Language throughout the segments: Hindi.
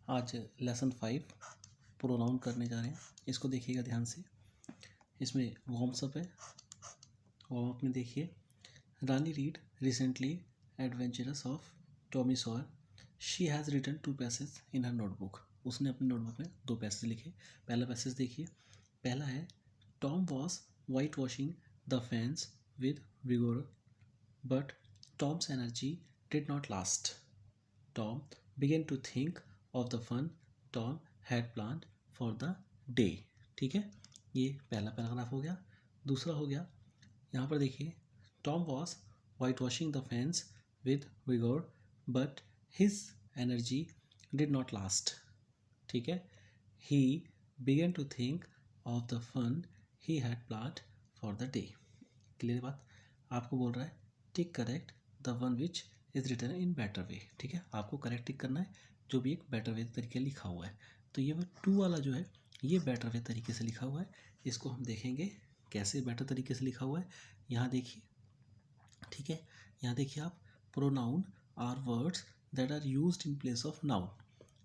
आज लेसन 5 प्रोनाउन करने जा रहे हैं। इसको देखिएगा ध्यान से। इसमें वार्म्स अप है। वार्म अप में देखिए, Rani read recently adventures of Tommy Sawyer. She has written 2 passage in her notebook. उसने अपनी नोटबुक में 2 पैसेज लिखे। पहला पैसेज देखिए, पहला है Tom was white washing the fence with vigour but Tom's energy did not last. Tom began to think of the fun Tom had planned for the day। ठीक है, ये पहला पैराग्राफ हो गया। दूसरा हो गया, यहाँ पर देखिए, Tom was whitewashing the fence with vigor but his energy did not last। ठीक है, he began to think of the fun he had planned for the day। Clear बात। आपको बोल रहा है tick correct the one which is written in better way. ठीक है, आपको करेक्ट टिक करना है जो भी एक बेटर वे तरीके लिखा हुआ है। तो ये 2 वाला जो है ये बेटर वे तरीके से लिखा हुआ है। इसको हम देखेंगे कैसे बेटर तरीके से लिखा हुआ है। यहाँ देखिए, ठीक है, यहाँ देखिए आप, pronoun are words that are used in place of noun.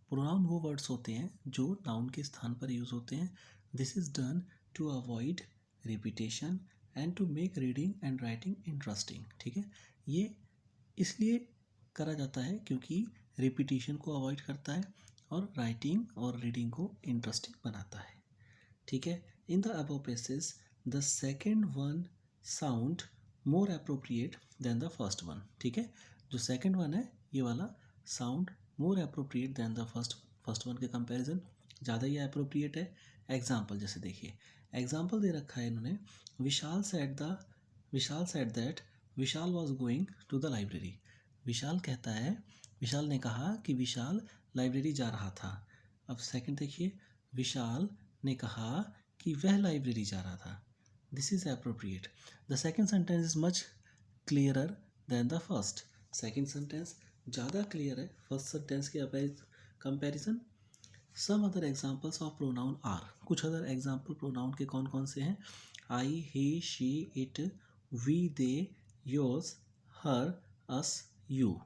Pronoun वो वर्ड्स होते हैं जो नाउन के स्थान पर यूज होते हैं। This is done to avoid repetition and to make reading and writing interesting. ठीक है, ये इसलिए करा जाता है क्योंकि रिपीटिशन को अवॉइड करता है और राइटिंग और रीडिंग को इंटरेस्टिंग बनाता है। ठीक है, in the above places the second one sound more appropriate than the first one. ठीक है, जो सेकेंड वन है ये वाला sound more appropriate than the first one के कंपैरिजन ज़्यादा ही अप्रोप्रिएट है। एग्जाम्पल जैसे देखिए, एग्जाम्पल दे रखा है इन्होंने, Vishal said that Vishal was going to the library. Vishal कहता है, विशाल ने कहा कि विशाल लाइब्रेरी जा रहा था। अब सेकंड देखिए, विशाल ने कहा कि वह लाइब्रेरी जा रहा था। This is appropriate. The second sentence is much clearer than the first. Second sentence ज़्यादा क्लियर है फर्स्ट सेंटेंस के comparison. Some other examples of pronoun are. कुछ अदर एग्जाम्पल प्रोनाउन के कौन कौन से हैं? I, he, she, it, we, they, yours, her, us, you.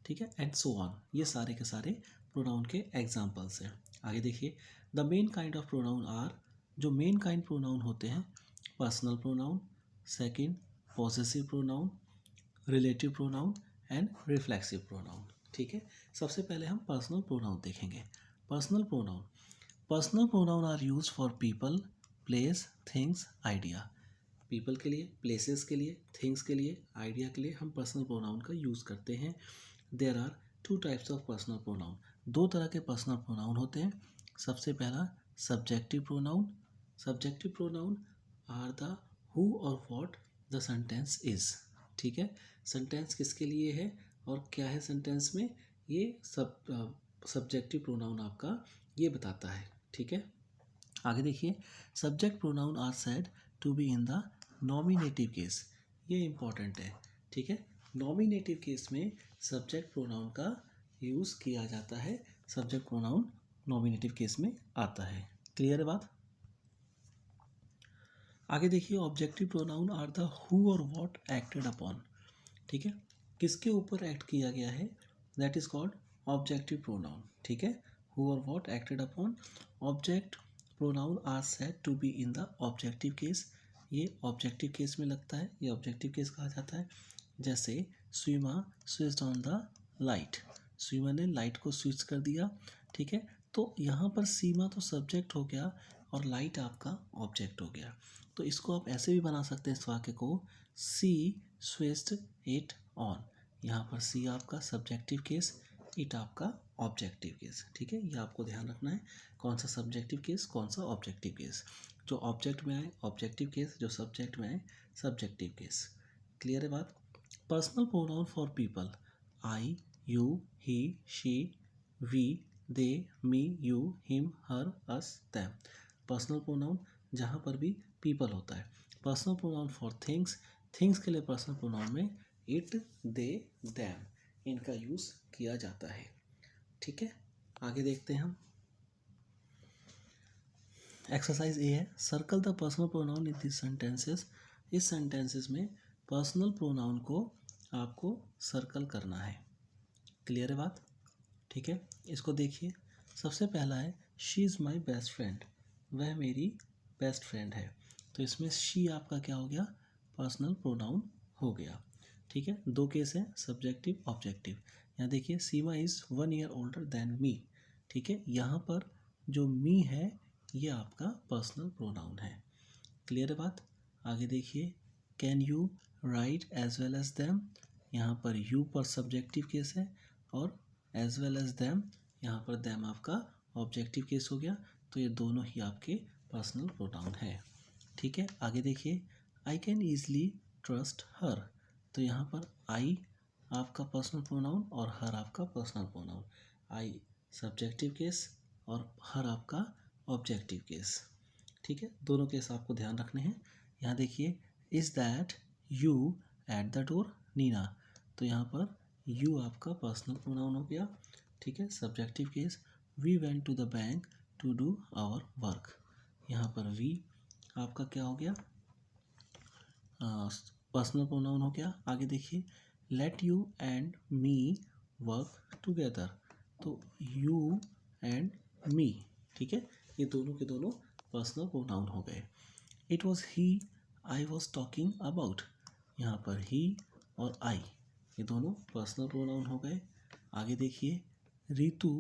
ठीक है, एंड सो ऑन। ये सारे के सारे प्रोनाउन के एग्जाम्पल्स हैं। आगे देखिए, the main kind of pronoun are. जो मेन काइंड प्रोनाउन होते हैं, personal pronoun, second possessive pronoun, relative pronoun and reflexive pronoun. ठीक है, सबसे पहले हम पर्सनल प्रोनाउन देखेंगे। Personal pronoun are used for people, places, things, idea. People के लिए, प्लेसेस के लिए, थिंग्स के लिए, आइडिया के लिए हम पर्सनल प्रोनाउन का यूज़ करते हैं। There are 2 types of personal pronoun. 2 तरह के पर्सनल प्रोनाउन होते हैं। सबसे पहला subjective pronoun. Subjective pronoun are the who or what the sentence is. ठीक है, सेंटेंस किसके लिए है और क्या है सेंटेंस में, ये सब्जेक्टिव प्रोनाउन आपका ये बताता है। ठीक है, आगे देखिए, subject pronoun are said to be in the nominative case. ये इंपॉर्टेंट है। ठीक है, नॉमिनेटिव केस में सब्जेक्ट प्रोनाउन का यूज़ किया जाता है। सब्जेक्ट प्रोनाउन नॉमिनेटिव केस में आता है। क्लियर है बात। आगे देखिए, objective pronoun are the who or what acted upon. ठीक है, किसके ऊपर एक्ट किया गया है, that is called objective pronoun. ठीक है, who or what acted upon. Object pronoun are said to be in the objective case. ये ऑब्जेक्टिव केस में लगता है, ये ऑब्जेक्टिव केस कहा जाता है। जैसे स्विमा स्विच्ड ऑन द लाइट। स्विमा ने लाइट को स्विच कर दिया। ठीक है, तो यहाँ पर सीमा तो सब्जेक्ट हो गया और लाइट आपका ऑब्जेक्ट हो गया। तो इसको आप ऐसे भी बना सकते हैं इस वाक्य को, सी स्विच्ड इट ऑन। यहाँ पर सी आपका सब्जेक्टिव केस, इट आपका ऑब्जेक्टिव केस। ठीक है, ये आपको ध्यान रखना है, कौन सा सब्जेक्टिव केस कौन सा ऑब्जेक्टिव केस। जो ऑब्जेक्ट में आए ऑब्जेक्टिव केस, जो सब्जेक्ट में आए सब्जेक्टिव केस। क्लियर है बात। Personal pronoun for people, I, you, he, she, we, they, me, you, him, her, us, them. Personal pronoun जहाँ पर भी पीपल होता है। Personal pronoun for things, things के लिए पर्सनल प्रोनाउन में इट, दे, देम इनका यूज़ किया जाता है। ठीक है, आगे देखते हैं हम। एक्सरसाइज ए है, circle the personal pronoun in this sentences. इस सेंटेंसेस में पर्सनल प्रोनाउन को आपको सर्कल करना है। क्लियर है बात। ठीक है, इसको देखिए, सबसे पहला है she is my best friend, वह मेरी बेस्ट फ्रेंड है। तो इसमें शी आपका क्या हो गया, पर्सनल प्रोनाउन हो गया। ठीक है, दो केस हैं, सब्जेक्टिव ऑब्जेक्टिव। यहाँ देखिए Seema is 1 year older than me. ठीक है, यहाँ पर जो मी है ये आपका पर्सनल प्रोनाउन है। क्लियर है बात। आगे देखिए, can you write as well as them, यहाँ पर यू पर सब्जेक्टिव केस है और एज वेल एज देम यहाँ पर देम आपका ऑब्जेक्टिव केस हो गया। तो ये दोनों ही आपके पर्सनल प्रोनाउन है। ठीक है, आगे देखिए, I can easily trust her. तो यहाँ पर आई आपका पर्सनल प्रोनाउन और हर आपका पर्सनल प्रोनाउन। आई सब्जेक्टिव केस और हर आपका ऑब्जेक्टिव केस। ठीक है, दोनों केस आपको ध्यान रखने हैं। यहाँ देखिए, is that you at the door Nina. तो यहाँ पर यू आपका पर्सनल प्रोनाउन हो गया। ठीक है, subjective case, we went to the bank to do our work. यहाँ पर वी आपका क्या हो गया, पर्सनल प्रोनाउन हो गया। आगे देखिए, let you and me work together. तो यू एंड मी, ठीक है, ये दोनों के दोनों पर्सनल प्रोनाउन हो गए। It was he I was talking about. यहाँ पर ही और आई ये दोनों पर्सनल प्रोनाउन हो गए। आगे देखिए, Ritu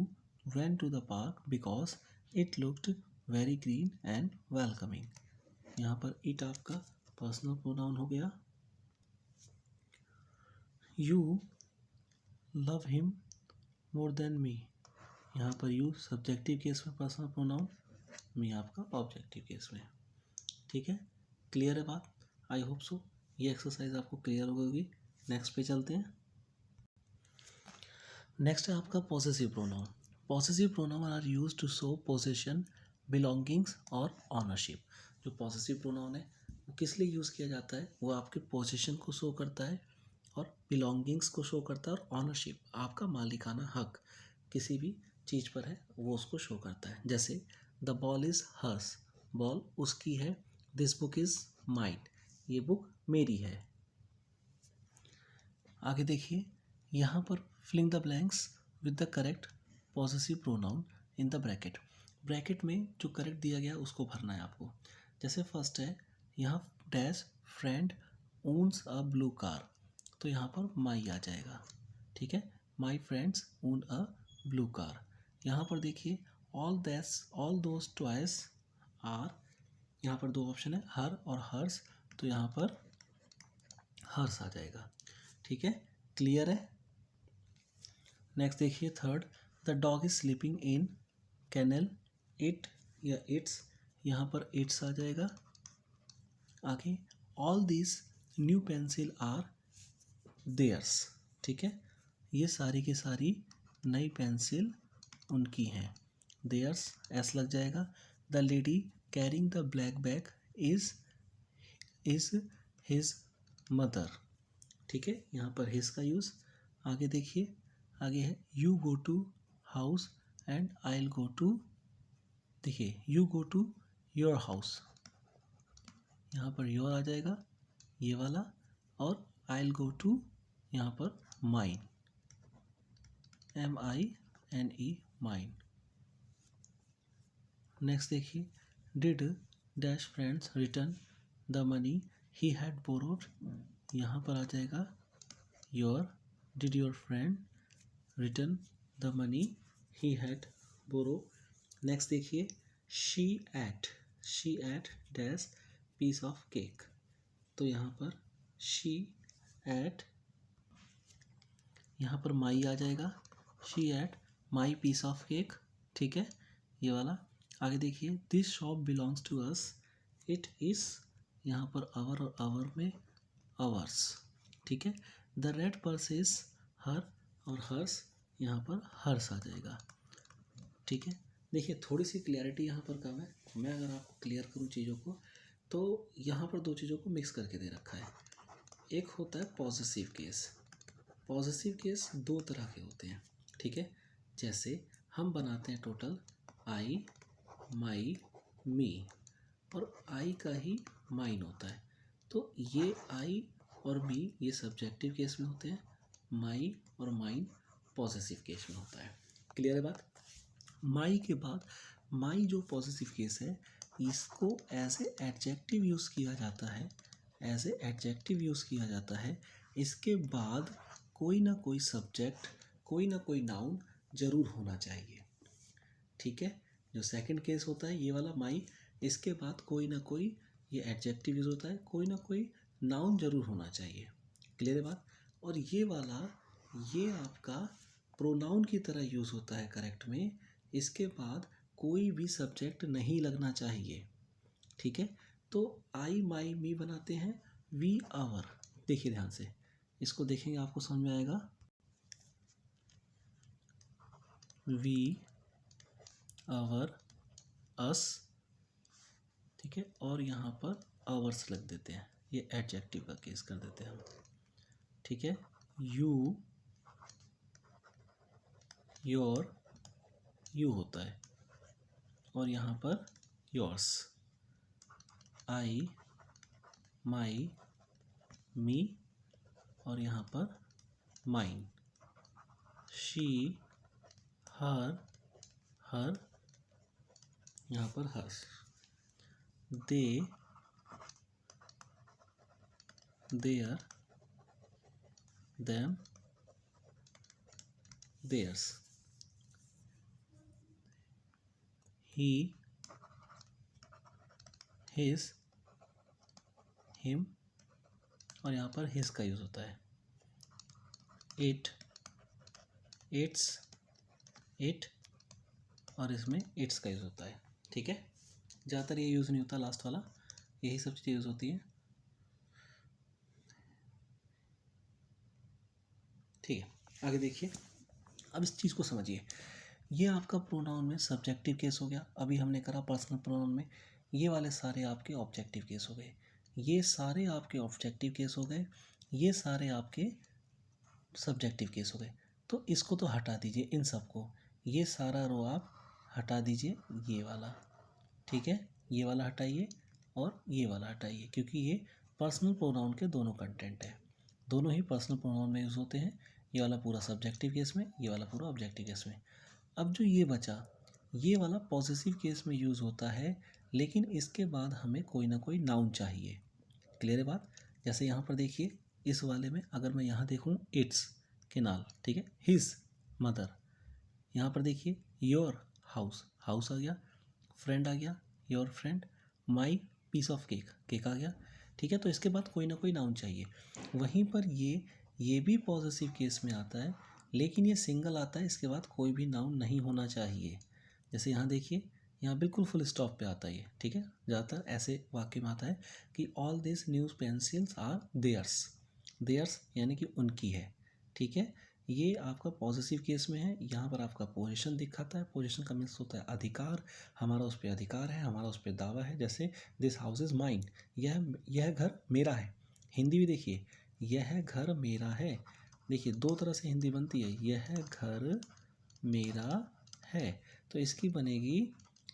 went to the park because it looked very green and welcoming. यहाँ पर इट आपका पर्सनल प्रोनाउन हो गया। You love him more than me. यहाँ पर यू सब्जेक्टिव केस में पर्सनल प्रोनाउन, मी आपका ऑब्जेक्टिव केस में। ठीक है, क्लियर है बात। आई होप सो ये एक्सरसाइज आपको क्लियर हो गई होगी। नेक्स्ट पे चलते हैं। नेक्स्ट है आपका possessive pronoun. Possessive pronoun are use to show possession, belongings और ऑनरशिप। जो पॉसेसिव प्रोनाउन है वो किस लिए यूज़ किया जाता है, वो आपके पोजीशन को शो करता है और बिलोंगिंग्स को शो करता है और ऑनरशिप आपका मालिकाना हक किसी भी चीज़ पर है वो उसको शो करता है। जैसे the ball is hers, ball उसकी है। दिस बुक इज़ माइन, ये बुक मेरी है। आगे देखिए, यहाँ पर filling the blanks with the correct possessive pronoun in the bracket. Bracket में जो करेक्ट दिया गया उसको भरना है आपको। जैसे फर्स्ट है यहाँ dash friend owns a blue car, तो यहाँ पर माई आ जाएगा। ठीक है, my friends own a blue car. यहाँ पर देखिए, ऑल दोज टॉयज आर, यहाँ पर दो ऑप्शन है हर और हर्स, तो यहाँ पर हर्स आ जाएगा। ठीक है, क्लियर है। नेक्स्ट देखिए third, the dog is sleeping in kennel it या इट्स, यहाँ पर इट्स आ जाएगा। आगे, all this new pencil are theirs. ठीक है, ये सारी की सारी नई पेंसिल उनकी हैं। देयर्स एस लग जाएगा। The lady carrying the black bag is his mother. ठीक है, यहाँ पर हिज का यूज़। आगे देखिए, आगे है you go to house and I will go to, देखिए you go to your house, यहाँ पर योर आ जाएगा ये वाला, और आई विल गो टू यहाँ पर माइन, MINE माइन। नेक्स्ट देखिए, did dash friends return the money he had borrowed, यहाँ पर आ जाएगा your, did your friend return the money he had borrow. Next देखिए, she ate dash piece of cake, तो यहाँ पर शी एट, यहाँ पर माई आ जाएगा, she ate my piece of cake. ठीक है, ये वाला। आगे देखिए, this shop belongs to us, it is, यहाँ पर आवर और आवर में आवर्स। ठीक है, the red purse is her और हर्स, यहाँ पर हर्स आ जाएगा। ठीक है, देखिए थोड़ी सी क्लियरिटी यहाँ पर कम है। मैं अगर आपको क्लियर करूँ चीज़ों को, तो यहाँ पर दो चीज़ों को मिक्स करके दे रखा है। एक होता है पॉसेसिव केस। पॉसेसिव केस दो तरह के होते हैं। ठीक है, जैसे हम बनाते हैं टोटल आई, माई, मी, और आई का ही माइन होता है। तो ये आई और मी ये सब्जेक्टिव केस में होते हैं, माई और माइन पॉसेसिव केस में होता है। क्लियर है बात। माई के बाद माई जो पॉजिटिव केस है इसको एज ए एडजेक्टिव यूज़ किया जाता है, एज ए एडजेक्टिव यूज़ किया जाता है। इसके बाद कोई ना कोई सब्जेक्ट, कोई ना कोई नाउन जरूर होना चाहिए, ठीक है। जो सेकंड केस होता है ये वाला माई, इसके बाद कोई ना कोई ये एडजेक्टिव यूज़ होता है, कोई ना कोई नाउन जरूर होना चाहिए। क्लियर है बात। और ये वाला ये आपका प्रोनाउन की तरह यूज़ होता है करेक्ट में। इसके बाद कोई भी सब्जेक्ट नहीं लगना चाहिए, ठीक है। तो आई माई मी बनाते हैं, वी आवर। देखिए ध्यान से, इसको देखेंगे आपको समझ में आएगा। वी आवर अस, ठीक है, और यहाँ पर आवर्स लग देते हैं, ये एडजेक्टिव का केस कर देते हैं हम, ठीक है। यू योर, यू होता है, और यहाँ पर योर्स। आई माई मी, और यहाँ पर माइन। शी हर, हर, यहाँ पर hers. They their, them theirs. He his, him, और यहाँ पर हिज का यूज़ होता है। इट इट्स, इट, और इसमें इट्स का यूज़ होता है, ठीक है। ज़्यादातर ये यूज़ नहीं होता लास्ट वाला, यही सब चीज़ें यूज़ होती हैं, ठीक है। आगे देखिए, अब इस चीज़ को समझिए। ये आपका प्रोनाउन में सब्जेक्टिव केस हो गया, अभी हमने करा पर्सनल प्रोनाउन में। ये वाले सारे आपके ऑब्जेक्टिव केस हो गए, ये सारे आपके ऑब्जेक्टिव केस हो गए, ये सारे आपके सब्जेक्टिव केस हो गए। तो इसको तो हटा दीजिए इन सबको, ये सारा रो आप हटा दीजिए, ये वाला, ठीक है। ये वाला हटाइए और ये वाला हटाइए, क्योंकि ये पर्सनल प्रोनाउन के दोनों कंटेंट है, दोनों ही पर्सनल प्रोनाउन में यूज़ होते हैं। ये वाला पूरा सब्जेक्टिव केस में, ये वाला पूरा ऑब्जेक्टिव केस में। अब जो ये बचा, ये वाला पॉसेसिव केस में यूज़ होता है, लेकिन इसके बाद हमें कोई ना कोई नाउन चाहिए। क्लियर है बात। जैसे यहाँ पर देखिए, इस वाले में अगर मैं यहाँ देखूँ इट्स केनाल, ठीक है, हिज मदर। यहाँ पर देखिए योर हाउस, हाउस आ गया, फ्रेंड आ गया, your friend, my piece of cake, cake आ गया, ठीक है। तो इसके बाद कोई ना कोई नाउन चाहिए। वहीं पर ये भी पॉसेसिव केस में आता है, लेकिन ये सिंगल आता है, इसके बाद कोई भी नाउन नहीं होना चाहिए। जैसे यहाँ देखिए, यहाँ बिल्कुल फुल स्टॉप पे आता है ये, ठीक है। ज़्यादातर ऐसे वाक्य में आता है कि all this news pencils are theirs, theirs यानी कि उनकी है, ठीक है। ये आपका पॉजिटिव केस में है। यहाँ पर आपका पोजीशन दिखाता है, पोजीशन का मीन्स होता है अधिकार, हमारा उस पर अधिकार है, हमारा उस पर दावा है। जैसे दिस हाउस इज़ माइन, यह घर मेरा है। हिंदी भी देखिए, यह घर मेरा है। देखिए दो तरह से हिंदी बनती है, यह घर मेरा है, तो इसकी बनेगी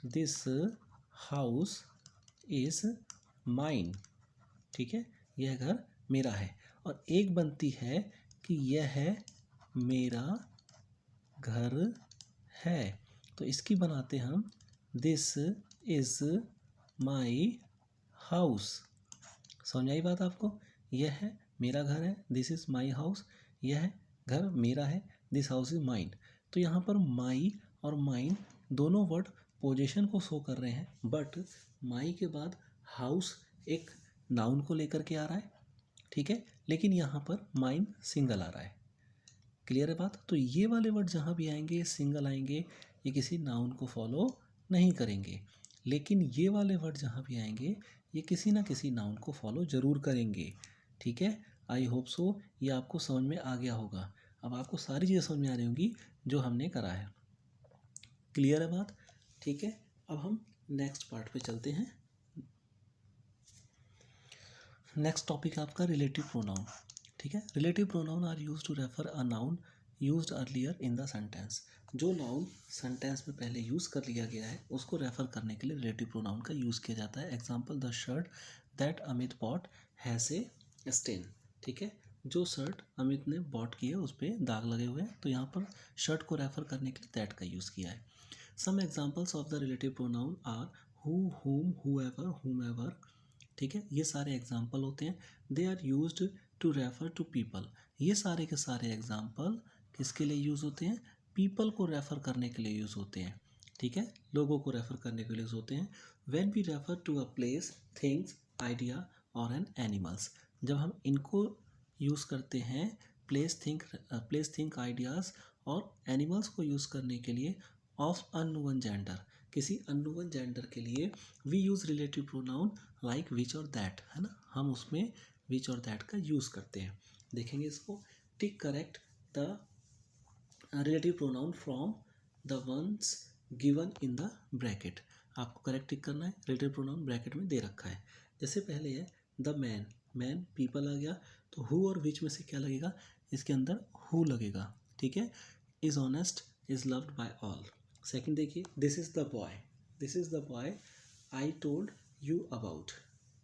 दिस हाउस इज़ माइन, ठीक है, यह घर मेरा है। और एक बनती है कि यह मेरा घर है, तो इसकी बनाते हम दिस इज़ माई हाउस। समझ आई बात आपको। यह है मेरा घर है, दिस इज़ माई हाउस, यह घर मेरा है, दिस हाउस इज़ माइन। तो यहाँ पर माई और माइन दोनों वर्ड पोजीशन को शो कर रहे हैं, बट माई के बाद हाउस एक नाउन को लेकर के आ रहा है, ठीक है, लेकिन यहाँ पर माइन सिंगल आ रहा है। क्लियर है बात। तो ये वाले वर्ड जहाँ भी आएंगे सिंगल आएंगे, ये किसी नाउन को फॉलो नहीं करेंगे, लेकिन ये वाले वर्ड जहाँ भी आएंगे ये किसी ना किसी नाउन को फॉलो ज़रूर करेंगे, ठीक है। आई होप सो ये आपको समझ में आ गया होगा। अब आपको सारी चीज़ें समझ में आ रही होंगी जो हमने करा है। क्लियर है बात, ठीक है। अब हम नेक्स्ट पार्ट पे चलते हैं। नेक्स्ट टॉपिक आपका रिलेटिव प्रोनाउन, ठीक है। Relative pronoun are used to refer a noun used earlier in the sentence. जो नाउन सेंटेंस में पहले यूज़ कर लिया गया है उसको रेफर करने के लिए रिलेटिव प्रोनाउन का यूज़ किया जाता है। Example, the shirt that Amit bought has a stain, ठीक है। जो शर्ट अमित ने बॉट की है उस पर दाग लगे हुए हैं, तो यहाँ पर शर्ट को रेफर करने के लिए दैट का यूज़ किया है। Some examples of the relative pronoun are who, whom, whoever, whomever. ठीक है, ये सारे एग्जाम्पल होते हैं। They are used to refer to people. ये सारे के सारे एग्जाम्पल किसके लिए यूज़ होते हैं? पीपल को रेफर करने के लिए यूज़ होते हैं। ठीक है, लोगों को रेफर करने के लिए यूज़ होते हैं। When we refer to a place, things, idea और एन एनिमल्स, जब हम इनको यूज़ करते हैं प्लेस, थिंक, आइडियाज़ और एनिमल्स को यूज़ करने के लिए ऑफ अननोन जेंडर, किसी अननोन जेंडर के लिए we use relative pronoun like which और दैट, है ना, हम उसमें विच और दैट का यूज़ करते हैं। देखेंगे इसको। Tick correct the relative pronoun from the ones given in the bracket. आपको करेक्ट टिक करना है, रिलेटिव प्रोनाउन ब्रैकेट में दे रखा है। जैसे पहले है द मैन, मैन पीपल आ गया, तो हु और विच में से क्या लगेगा? इसके अंदर हु लगेगा। ठीक है, is honest, is loved by all. Second देखिए, this is the boy, this is the boy I told you about.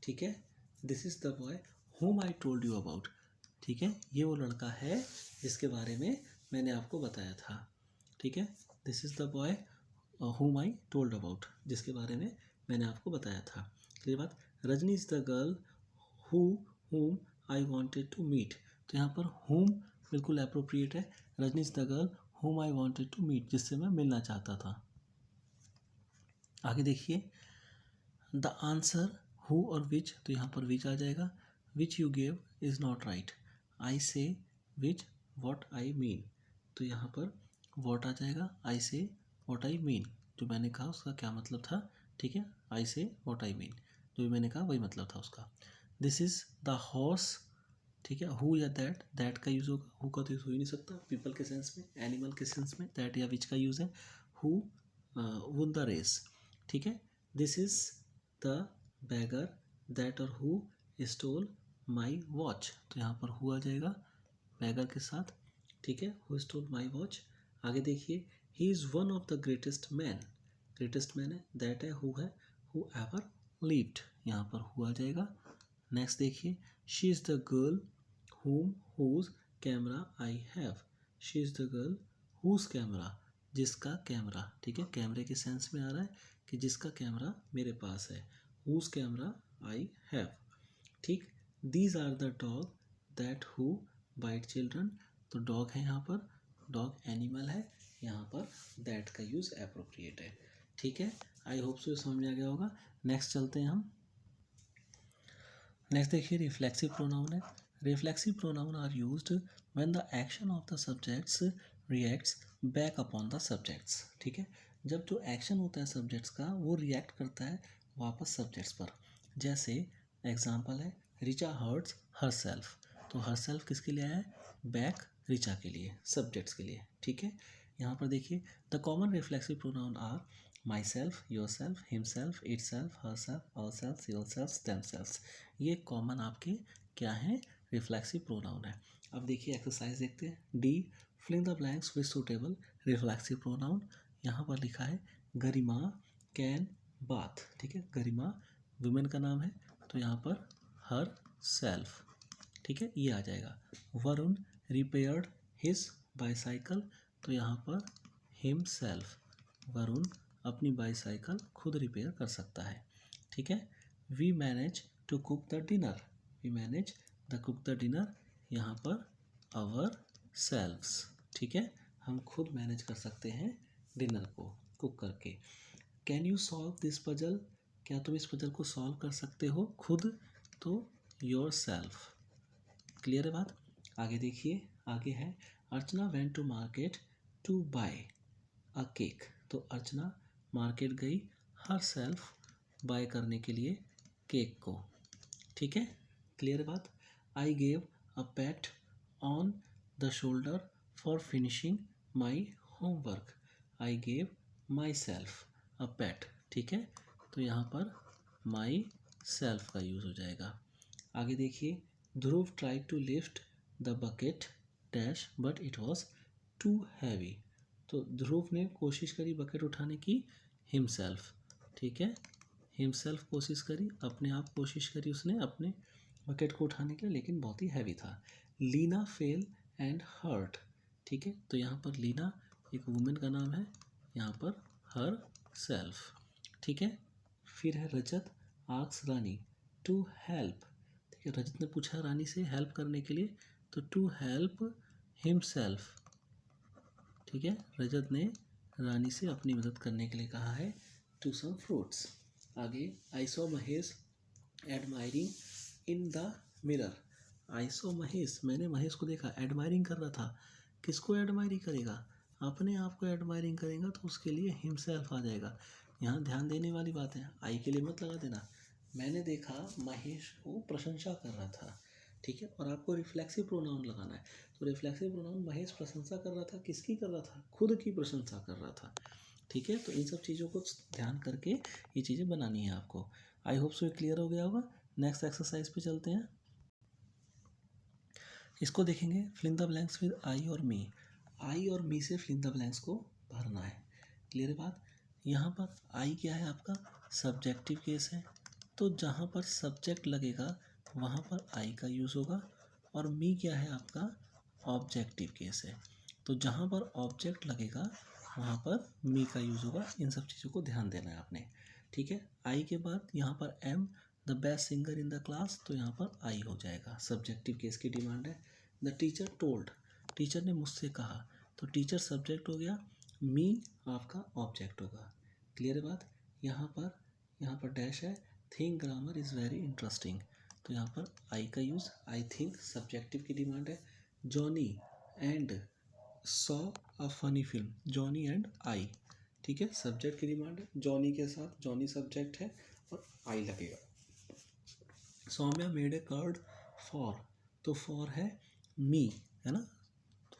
ठीक है, this is the boy whom I told you about. ठीक है, ये वो लड़का है जिसके बारे में मैंने आपको बताया था। ठीक है, this is the boy whom I told about, जिसके बारे में मैंने आपको बताया था। क्लियर बात। Rajni is the girl whom I wanted to meet. तो यहाँ पर whom बिल्कुल अप्रोप्रिएट है। Rajni is the girl whom I wanted to meet, जिससे मैं मिलना चाहता था। आगे देखिए, द आंसर हु और विच, तो यहाँ पर विच आ जाएगा। Which you gave is not right. I say which what I mean, तो यहाँ पर वॉट आ जाएगा। आई से वॉट आई मीन, जो मैंने कहा उसका क्या मतलब था। ठीक है, आई से वॉट आई मीन, जो भी मैंने कहा वही मतलब था उसका। This is the horse. ठीक है, हु या दैट, दैट का यूज़ होगा, हु का तो यूज़ हो ही नहीं सकता पीपल के सेंस में। एनिमल के सेंस में दैट या विच का यूज़ है। Who won the race. ठीक है, this is the beggar that और हु स्टोल माई वॉच, तो यहाँ पर हु आ जाएगा बैगर के साथ। ठीक है, हु स्टोल माई वॉच। आगे देखिए, he is one of the greatest man, greatest man है, दैट है हु एवर लिव्ड, यहाँ पर हु आ जाएगा। नेक्स्ट देखिए, she is the girl whom whose camera I have. She is the girl whose camera, जिसका कैमरा। ठीक है, कैमरे के सेंस में आ रहा है कि जिसका कैमरा मेरे पास है। whose camera I have. ठीक, these are the dog that who bite children, तो डॉग है यहाँ पर, डॉग एनिमल है, यहाँ पर दैट का यूज़ एप्रोप्रिएट है। ठीक है, आई होप सो समझ में आ गया होगा। नेक्स्ट चलते हैं हम। नेक्स्ट देखिए, रिफ्लेक्सिव प्रोनाउन है। Reflexive pronoun are used when the action of the subjects reacts back upon the subjects. ठीक है, जब जो एक्शन होता है सब्जेक्ट्स का वो रिएक्ट करता है वापस सब्जेक्ट्स पर। जैसे एग्जांपल है, रिचा हर्ट्स हर सेल्फ, तो हर सेल्फ किसके लिए आया है? बैक रिचा के लिए, सब्जेक्ट्स के लिए। ठीक है, यहाँ पर देखिए, the common reflexive pronoun are myself, yourself, himself, itself, herself, ourselves, yourselves, themselves. ये कॉमन आपके क्या है? रिफ्लेक्सिव प्रोनाउन है। अब देखिए एक्सरसाइज देखते हैं। D, fill in the blanks with suitable reflexive pronoun. यहाँ पर लिखा है गरिमा कैन बाथ। ठीक है, गरिमा वुमेन का नाम है, तो यहाँ पर हर सेल्फ। ठीक है, ये आ जाएगा। वरुण रिपेयर्ड हिज बाईसाइकिल, तो यहाँ पर हिम सेल्फ। वरुण अपनी बाईसाइकिल खुद रिपेयर कर सकता है। ठीक है, we manage to cook the dinner, we manage the cook the dinner, यहाँ पर आवर सेल्व्स। ठीक है, हम खुद मैनेज कर सकते हैं डिनर को कुक करके। Can you solve this puzzle, क्या तुम इस पजल को सॉल्व कर सकते हो खुद, तो योर सेल्फ। क्लियर है बात। आगे देखिए, आगे है Archana went to market to buy a cake, तो अर्चना मार्केट गई हर सेल्फ बाय करने के लिए केक को। ठीक है, क्लियर बात। I gave a PAT on the shoulder for finishing my homework, I gave my self a PAT. ठीक है, तो यहाँ पर माई सेल्फ का यूज़ हो जाएगा। आगे देखिए, Dhruv try to lift the bucket dash but it was too heavy, तो ध्रुव ने कोशिश करी बकेट उठाने की, हिमसेल्फ। ठीक है, हिमसेल्फ कोशिश करी, अपने आप कोशिश करी उसने अपने बकेट को उठाने के लिए, लेकिन बहुत ही हैवी था। Leena fell and hurt. ठीक है, तो यहाँ पर लीना एक वुमेन का नाम है, यहाँ पर हर सेल्फ। ठीक है, फिर है रजत आस्क्स रानी टू हेल्प। ठीक है, रजत ने पूछा रानी से हेल्प करने के लिए, तो टू हेल्प हिमसेल्फ। ठीक है, रजत ने रानी से अपनी मदद करने के लिए कहा है टू सम फ्रूट्स। आगे I saw Mahesh admiring in the mirror. I saw Mahesh, मैंने महेश को देखा, एडमायरिंग कर रहा था। किसको एडमायरिंग करेगा? अपने आप को एडमायरिंग करेगा तो उसके लिए हिमसेल्फ आ जाएगा। यहाँ ध्यान देने वाली बात है, आई के लिए मत लगा देना। मैंने देखा महेश को प्रशंसा कर रहा था। ठीक है, और आपको रिफ्लेक्सिव प्रोनाउन लगाना है। तो रिफ्लेक्सिव प्रोनाउन महेश प्रशंसा कर रहा था, किसकी कर रहा था? खुद की प्रशंसा कर रहा था। ठीक है, तो इन सब चीज़ों को ध्यान करके ये चीज़ें बनानी है आपको। आई होप सो क्लियर हो गया होगा। नेक्स्ट एक्सरसाइज पे चलते हैं। इसको देखेंगे, fill in the blanks with I और मी। आई और मी से फिल इन द ब्लैंक्स को भरना है। क्लियर है बात? यहाँ पर आई क्या है आपका? सब्जेक्टिव केस है, तो जहाँ पर सब्जेक्ट लगेगा वहाँ पर आई का यूज़ होगा। और मी क्या है आपका? ऑब्जेक्टिव केस है, तो जहाँ पर ऑब्जेक्ट लगेगा वहाँ पर मी का यूज़ होगा। इन सब चीज़ों को ध्यान देना है आपने। ठीक है, आई के बाद यहाँ पर am the best singer in the class, तो यहाँ पर आई हो जाएगा, सब्जेक्टिव केस की डिमांड है। द टीचर टोल्ड, टीचर ने मुझसे कहा, तो टीचर सब्जेक्ट हो गया, मी आपका ऑब्जेक्ट होगा। क्लियर है बात? यहाँ पर डैश है, think grammar is very interesting, तो यहाँ पर आई का यूज़, आई थिंक सब्जेक्टिव की डिमांड है। Johnny and saw a funny film, Johnny and I. ठीक है, सब्जेक्ट की डिमांड है, जॉनी के साथ जॉनी सब्जेक्ट है और आई लगेगा। Saumya made a card for, तो फॉर है मी, है ना,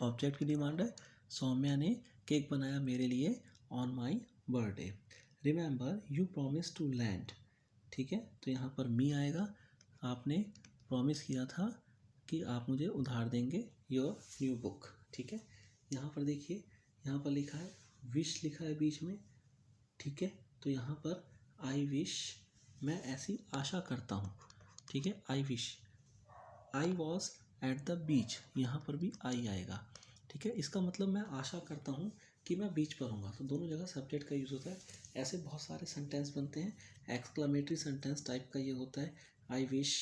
ऑब्जेक्ट की डिमांड है। सौम्या ने केक बनाया मेरे लिए on my birthday. Remember you promise to land. ठीक है, तो यहाँ पर मी आएगा, आपने प्रॉमिस किया था कि आप मुझे उधार देंगे योर न्यू बुक। ठीक है, यहाँ पर देखिए, यहाँ पर लिखा है विश, लिखा है बीच में। ठीक है, तो यहाँ पर आई विश, मैं ऐसी आशा करता हूँ। ठीक है, I wish. I was at the beach, यहाँ पर भी आई आएगा। ठीक है, इसका मतलब मैं आशा करता हूँ कि मैं बीच पर हूँगा, तो दोनों जगह सब्जेक्ट का यूज़ होता है। ऐसे बहुत सारे सेंटेंस बनते हैं, एक्सक्लेमेटरी सेंटेंस टाइप का ये होता है, आई विश।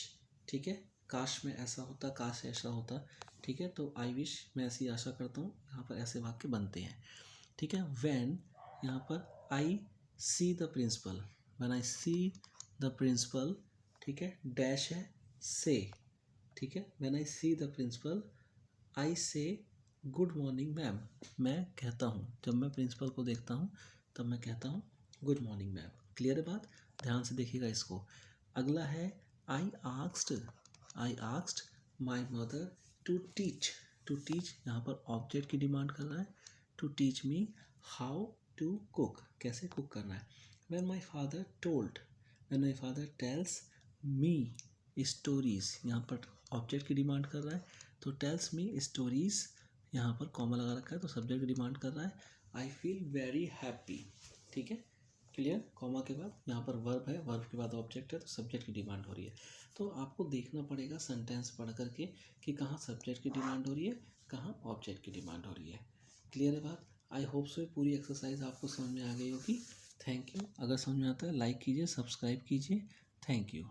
ठीक है, काश में ऐसा होता, काश ऐसा होता। ठीक है, तो आई विश, मैं ऐसी आशा करता हूँ, यहाँ पर ऐसे वाक्य बनते हैं। ठीक है, व्हेन, यहाँ पर I see the principal, when I see the principal. ठीक है, डैश है, से। ठीक है, when I see the principal I say good morning ma'am, मैं कहता हूँ, जब मैं प्रिंसिपल को देखता हूँ तब मैं कहता हूँ गुड मॉर्निंग मैम। क्लियर है बात? ध्यान से देखिएगा इसको। अगला है I asked my mother to teach. To teach यहाँ पर ऑब्जेक्ट की डिमांड कर रहा है, to teach me how to cook, कैसे कुक करना है। When my father tells me stories, यहाँ पर ऑब्जेक्ट की डिमांड कर रहा है, तो टेल्स मी स्टोरीज, यहाँ पर कॉमा लगा रखा है तो सब्जेक्ट की डिमांड कर रहा है। I feel very happy. ठीक है, क्लियर? कॉमा के बाद यहाँ पर वर्ब है, वर्ब के बाद ऑब्जेक्ट है, तो सब्जेक्ट की डिमांड हो रही है। तो आपको देखना पड़ेगा सेंटेंस पढ़ करके कि कहाँ सब्जेक्ट की डिमांड हो रही है, कहाँ ऑब्जेक्ट की डिमांड हो रही है। क्लियर है बात? आई होप सो पूरी एक्सरसाइज आपको समझ में आ गई होगी। Thank you. अगर समझ में आता है लाइक कीजिए, सब्सक्राइब कीजिए। Thank you.